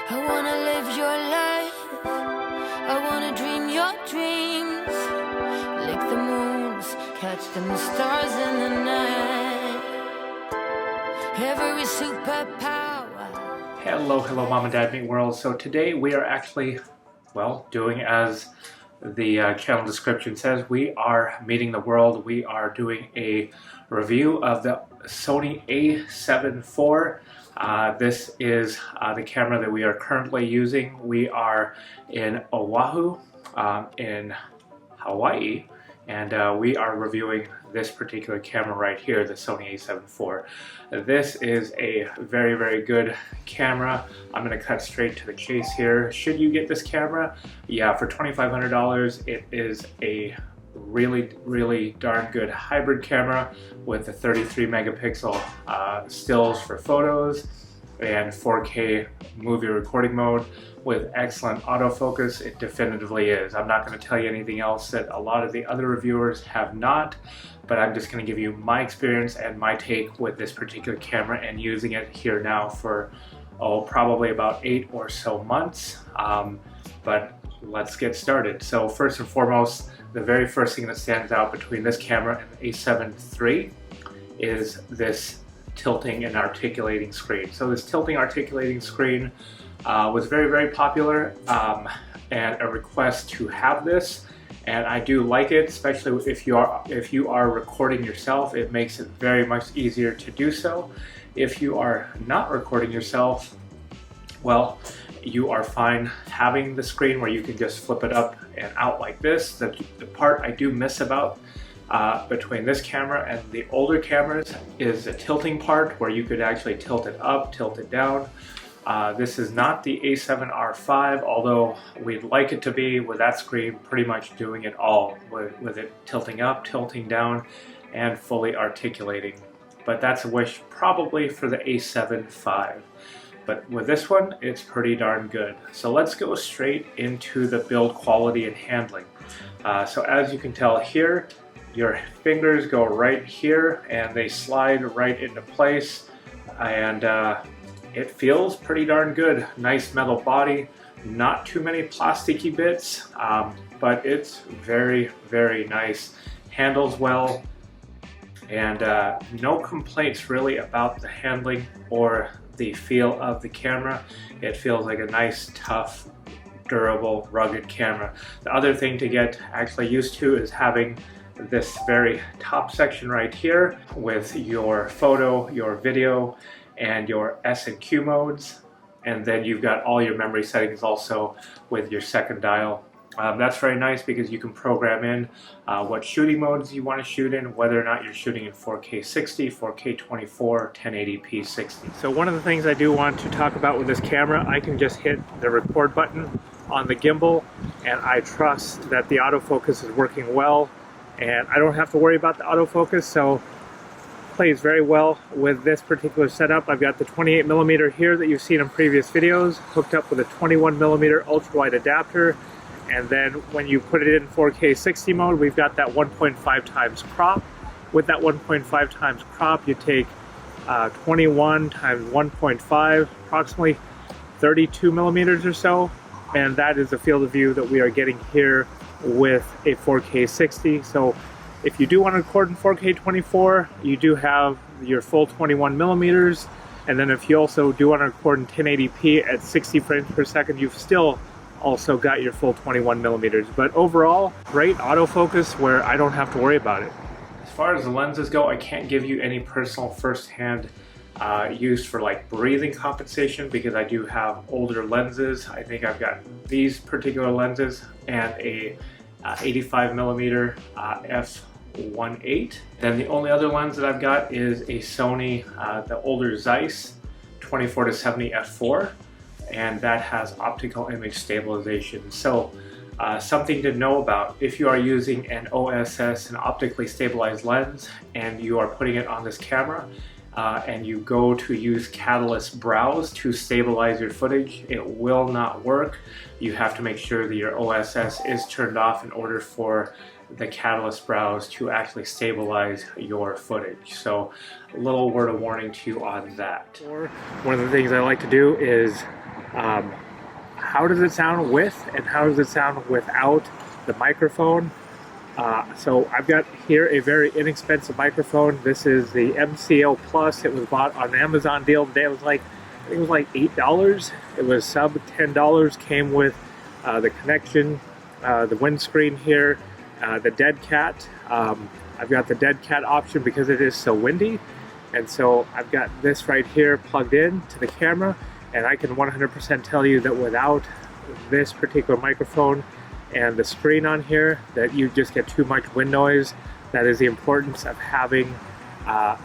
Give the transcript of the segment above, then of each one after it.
I wanna live your life. I wanna dream your dreams. Lick the moons, catch them stars in the night. Every superpower. Hello, Mom and Dad Meet World. So today we are actually, well, doing as the channel description says. We are meeting the world. We are doing a review of the Sony a7 IV. This is the camera that we are currently using. We are in Oahu, in Hawaii, and we are reviewing this particular camera right here, the Sony a7 IV. This is a very good camera. I'm going to cut straight to the chase here. Should you get this camera? Yeah, for $2,500 it is a really darn good hybrid camera with a 33 megapixel stills for photos and 4K movie recording mode with excellent autofocus. It definitively is. I'm not going to tell you anything else that a lot of the other reviewers have not, but I'm just going to give you my experience and my take with this particular camera and using it here now for probably about 8 or so months. But let's get started. So first and foremost, the very first thing that stands out between this camera and the a7 III is this tilting and articulating screen. So this tilting articulating screen was very popular, and a request to have this, and I do like it, especially if you are recording yourself. It makes it very much easier to do so. If you are not recording yourself, well, you are fine having the screen where you can just flip it up and out like this. The part I do miss about between this camera and the older cameras is the tilting part, where you could actually tilt it up, tilt it down. This is not the a7R5, although we'd like it to be, with that screen pretty much doing it all, with it tilting up, tilting down, and fully articulating. But that's a wish probably for the a7 V. But with this one, it's pretty darn good. So let's go straight into the build quality and handling. So as you can tell here, your fingers go right here and they slide right into place, and it feels pretty darn good. Nice metal body, not too many plasticky bits, but it's very nice. Handles well, and no complaints really about the handling or the feel of the camera. It feels like a nice, tough, durable, rugged camera. The other thing to get actually used to is having this very top section right here with your photo, your video, and your S and Q modes, and then you've got all your memory settings also with your second dial. That's very nice because you can program in what shooting modes you want to shoot in, whether or not you're shooting in 4K 60, 4K 24, 1080p 60. So one of the things I do want to talk about with this camera, I can just hit the record button on the gimbal, and I trust that the autofocus is working well, and I don't have to worry about the autofocus, so plays very well with this particular setup. I've got the 28mm here that you've seen in previous videos, hooked up with a 21mm ultra-wide adapter, and then when you put it in 4K 60 mode, we've got that 1.5 times crop. With that 1.5 times crop, you take 21 times 1.5, approximately 32mm or so, and that is the field of view that we are getting here with a 4K 60. So if you do want to record in 4K 24, you do have your full 21mm, and then if you also do want to record in 1080p at 60 frames per second, you've still also got your full 21mm. But overall, great autofocus where I don't have to worry about it. As far as the lenses go, I can't give you any personal first-hand use for like breathing compensation because I do have older lenses. I think I've got these particular lenses and a 85mm f1.8. Then the only other lens that I've got is a Sony, the older Zeiss 24-70 f4, and that has optical image stabilization. So something to know about: if you are using an OSS, an optically stabilized lens, and you are putting it on this camera, and you go to use Catalyst Browse to stabilize your footage, it will not work. You have to make sure that your OSS is turned off in order for the Catalyst Browse to actually stabilize your footage. So a little word of warning to you on that. One of the things I like to do is How does it sound with and how does it sound without the microphone? So I've got here a very inexpensive microphone. This is the MCO Plus. It was bought on an Amazon deal today. It was like, I think it was like $8. It was sub $10. Came with the connection, the windscreen here, the dead cat. I've got the dead cat option because it is so windy. And so I've got this right here plugged in to the camera, and I can 100% tell you that without this particular microphone and the screen on here, that you just get too much wind noise. That is the importance of having a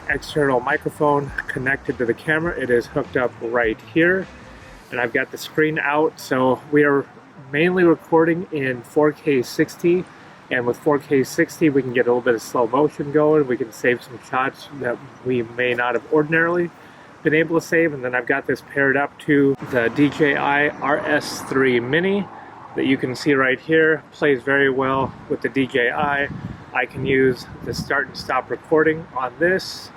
external microphone connected to the camera. It is hooked up right here, and I've got the screen out. So we are mainly recording in 4K 60, and with 4K 60 we can get a little bit of slow motion going. We can save some shots that we may not have ordinarily been able to save. And then I've got this paired up to the DJI RS3 Mini that you can see right here. Plays very well with the DJI. I can use the start and stop recording on this.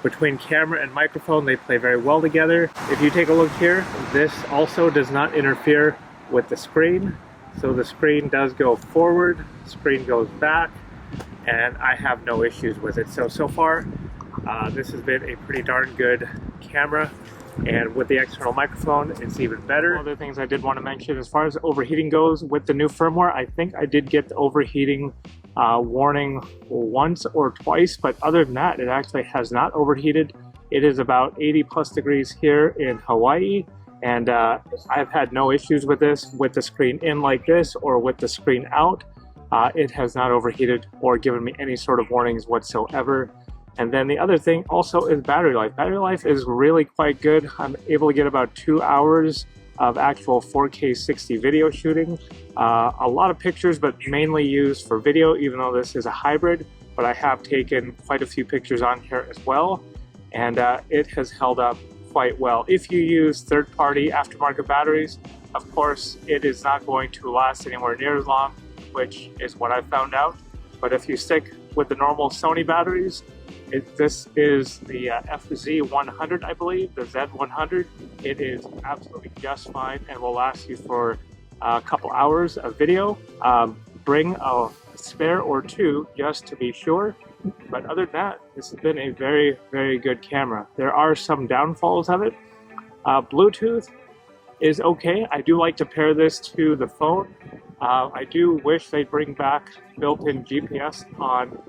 Between camera and microphone, they play very well together. If you take a look here, this also does not interfere with the screen. So the screen does go forward, the screen goes back, and I have no issues with it. So far, this has been a pretty darn good camera. And with the external microphone, it's even better. Other things I did want to mention as far as overheating goes with the new firmware, I think I did get the overheating warning once or twice, but other than that, it actually has not overheated. It is about 80 plus degrees here in Hawaii, and I've had no issues with this, with the screen in like this or with the screen out. It has not overheated or given me any sort of warnings whatsoever. And then the other thing also is battery life. Battery life is really quite good. I'm able to get about 2 hours of actual 4K 60 video shooting. A lot of pictures, but mainly used for video, even though this is a hybrid. But I have taken quite a few pictures on here as well. And it has held up quite well. If you use third-party aftermarket batteries, of course, it is not going to last anywhere near as long, which is what I found out. But if you stick with the normal Sony batteries, this is the FZ100, I believe, the Z100. It is absolutely just fine and will last you for a couple hours of video. Bring a spare or two just to be sure. But other than that, this has been a very, very good camera. There are some downfalls of it. Bluetooth is okay. I do like to pair this to the phone. I do wish they'd bring back built-in GPS on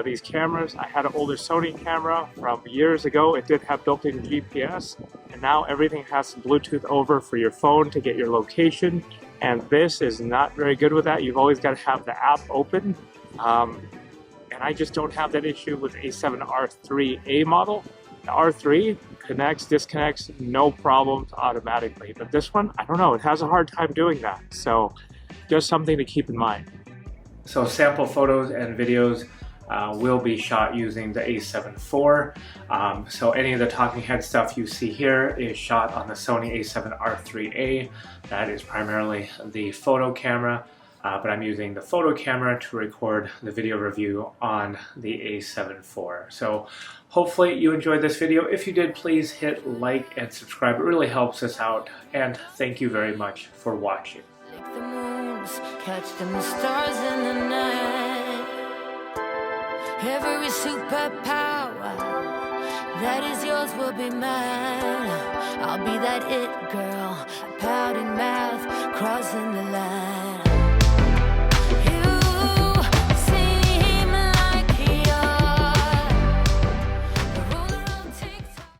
these cameras. I had an older Sony camera from years ago. It did have built-in GPS, and now everything has Bluetooth over for your phone to get your location, and this is not very good with that. You've always got to have the app open, and I just don't have that issue with a7R3A model. The R3 connects, disconnects, no problems automatically, but this one, I don't know, it has a hard time doing that, so just something to keep in mind. So sample photos and videos will be shot using the a7 IV. So any of the talking head stuff you see here is shot on the Sony a7R3A. That is primarily the photo camera, but I'm using the photo camera to record the video review on the a7 IV. So hopefully you enjoyed this video. If you did, please hit like and subscribe. It really helps us out, and thank you very much for watching. Like the moons, catch them stars in the night. Every superpower that is yours will be mine. I'll be that it girl, pouting mouth, crossing the line.